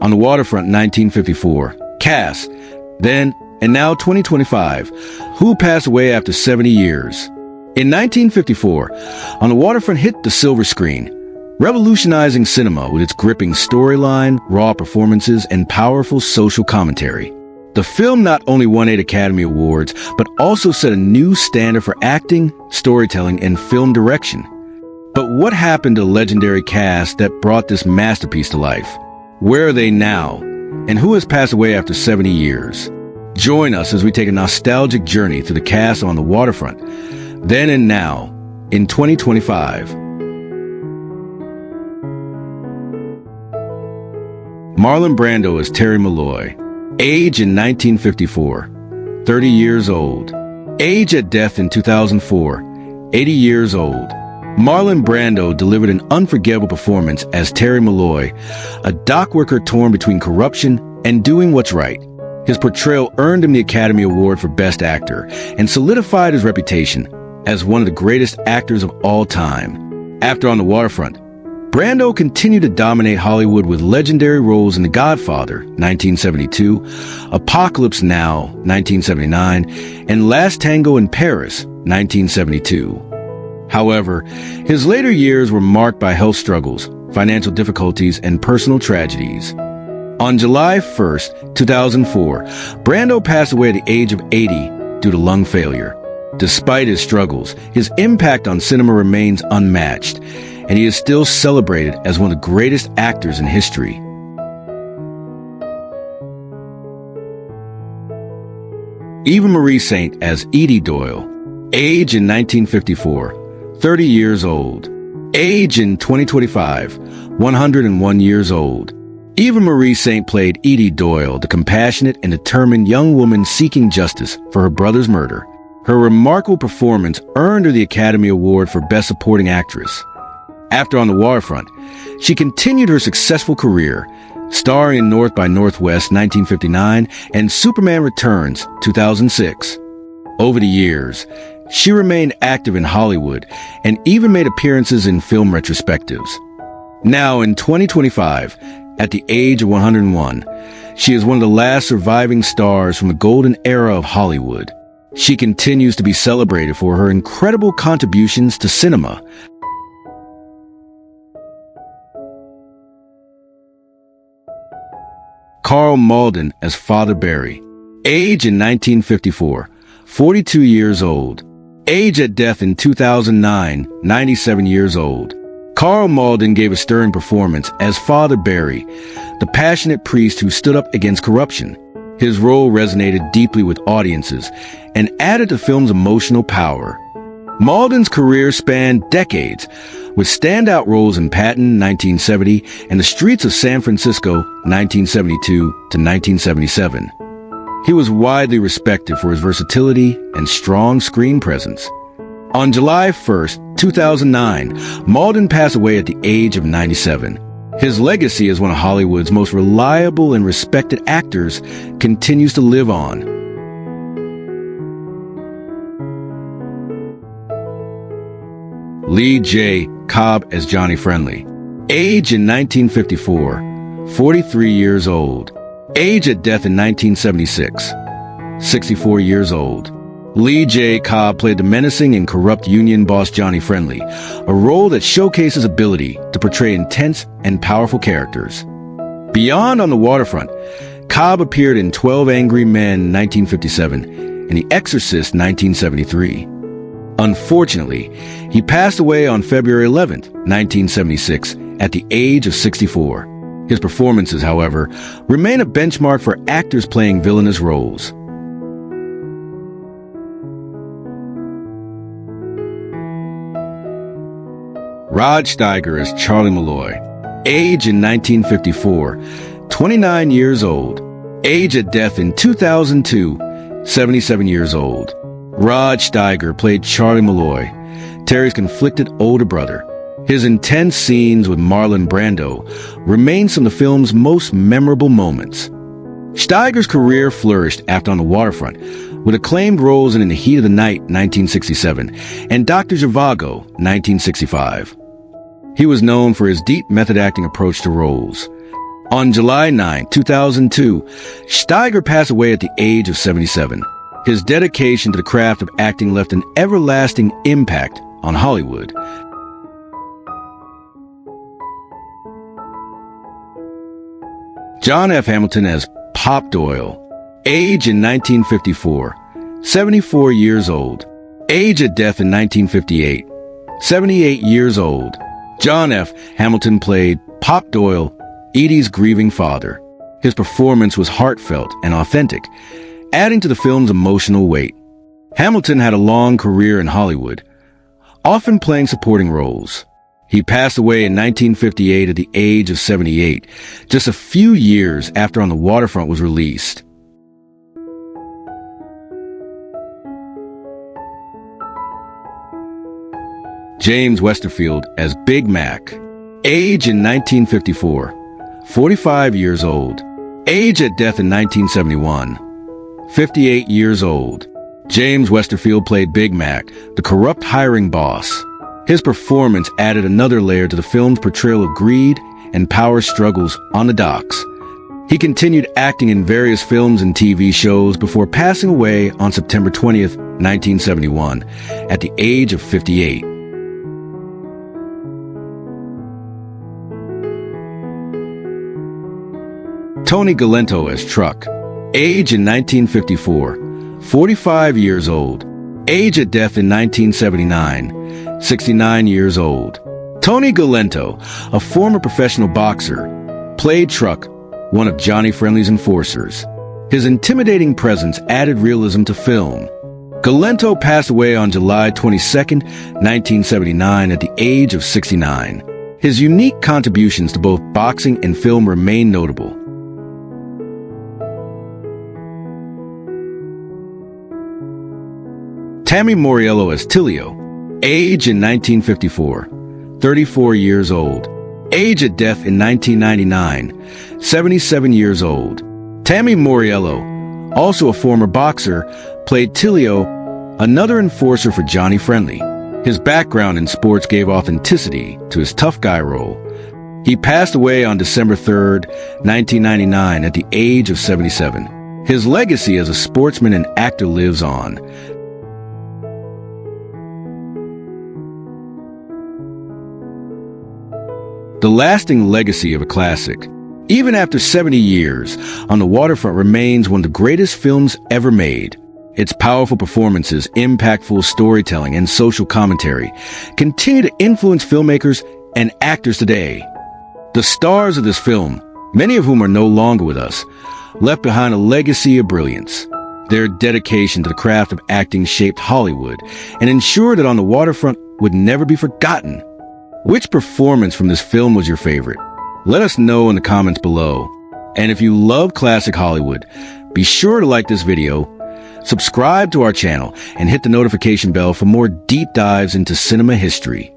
On the Waterfront, 1954. Cast. Then and now 2025. Who passed away after 70 years? In 1954, On the Waterfront hit the silver screen, revolutionizing cinema with its gripping storyline, raw performances, and powerful social commentary. The film not only won 8 Academy Awards, but also set a new standard for acting, storytelling, and film direction. But what happened to the legendary cast that brought this masterpiece to life? Where are they now? And who has passed away after 70 years? Join us as we take a nostalgic journey through the cast on the Waterfront, then and now, in 2025. Marlon Brando as Terry Malloy. Age in 1954, 30 years old. Age at death in 2004, 80 years old. Marlon Brando delivered an unforgettable performance as Terry Malloy, a dock worker torn between corruption and doing what's right. His portrayal earned him the Academy Award for Best Actor and solidified his reputation as one of the greatest actors of all time. After On the Waterfront, Brando continued to dominate Hollywood with legendary roles in The Godfather, 1972, Apocalypse Now, 1979, and Last Tango in Paris, 1972. However, his later years were marked by health struggles, financial difficulties, and personal tragedies. On July 1st, 2004, Brando passed away at the age of 80 due to lung failure. Despite his struggles, his impact on cinema remains unmatched, and he is still celebrated as one of the greatest actors in history. Eva Marie Saint as Edie Doyle. Age in 1954, 30 years old. Age in 2025, 101 years old. Eva Marie Saint played Edie Doyle, the compassionate and determined young woman seeking justice for her brother's murder. Her remarkable performance earned her the Academy Award for Best Supporting Actress. After On the Waterfront, she continued her successful career, starring in North by Northwest 1959 and Superman Returns 2006. Over the years, she remained active in Hollywood and even made appearances in film retrospectives. Now in 2025, at the age of 101, she is one of the last surviving stars from the golden era of Hollywood. She continues to be celebrated for her incredible contributions to cinema. Karl Malden as Father Barry. Age in 1954, 42 years old. Age at death in 2009, 97 years old. Karl Malden gave a stirring performance as Father Barry, the passionate priest who stood up against corruption. His role resonated deeply with audiences and added to the film's emotional power. Malden's career spanned decades, with standout roles in Patton, 1970, and The Streets of San Francisco, 1972 to 1977. He was widely respected for his versatility and strong screen presence. On July 1st, 2009, Malden passed away at the age of 97. His legacy as one of Hollywood's most reliable and respected actors continues to live on. Lee J. Cobb as Johnny Friendly. Age in 1954, 43 years old. Age at death in 1976, 64 years old. Lee J. Cobb played the menacing and corrupt union boss Johnny Friendly, a role that showcases ability to portray intense and powerful characters. Beyond On the Waterfront, Cobb appeared in 12 Angry Men 1957 and The Exorcist 1973. Unfortunately, he passed away on February 11, 1976, at the age of 64. His performances, however, remain a benchmark for actors playing villainous roles. Rod Steiger as Charlie Malloy. Age in 1954, 29 years old. Age at death in 2002, 77 years old. Rod Steiger played Charlie Malloy, Terry's conflicted older brother. His intense scenes with Marlon Brando remain some of the film's most memorable moments. Steiger's career flourished after On the Waterfront, with acclaimed roles in In the Heat of the Night 1967 and Dr. Zhivago 1965. He was known for his deep method acting approach to roles. On July 9, 2002, Steiger passed away at the age of 77. His dedication to the craft of acting left an everlasting impact on Hollywood. John F. Hamilton as Pop Doyle. Age in 1954, 74 years old. Age at death in 1958, 78 years old. John F. Hamilton played Pop Doyle, Edie's grieving father. His performance was heartfelt and authentic, adding to the film's emotional weight. Hamilton had a long career in Hollywood, often playing supporting roles. He passed away in 1958 at the age of 78, just a few years after On the Waterfront was released. James Westerfield as Big Mac. Age in 1954, 45 years old. Age at death in 1971, 58 years old. James Westerfield played Big Mac, the corrupt hiring boss. His performance added another layer to the film's portrayal of greed and power struggles on the docks. He continued acting in various films and TV shows before passing away on September 20th, 1971, at the age of 58. Tony Galento as Truck. Age in 1954, 45 years old. Age at death in 1979, 69 years old. Tony Galento, a former professional boxer, played Truck, one of Johnny Friendly's enforcers. His intimidating presence added realism to film. Galento passed away on July 22, 1979, at the age of 69. His unique contributions to both boxing and film remain notable. Tammy Moriello as Tilio. Age in 1954, 34 years old. Age at death in 1999, 77 years old. Tammy Moriello, also a former boxer, played Tilio, another enforcer for Johnny Friendly. His background in sports gave authenticity to his tough guy role. He passed away on December 3rd, 1999, at the age of 77. His legacy as a sportsman and actor lives on. The lasting legacy of a classic. Even after 70 years, On the Waterfront remains one of the greatest films ever made. Its powerful performances, impactful storytelling, and social commentary continue to influence filmmakers and actors today. The stars of this film, many of whom are no longer with us, left behind a legacy of brilliance. Their dedication to the craft of acting shaped Hollywood and ensured that On the Waterfront would never be forgotten. Which performance from this film was your favorite? Let us know in the comments below. And if you love classic Hollywood, be sure to like this video, subscribe to our channel, and hit the notification bell for more deep dives into cinema history.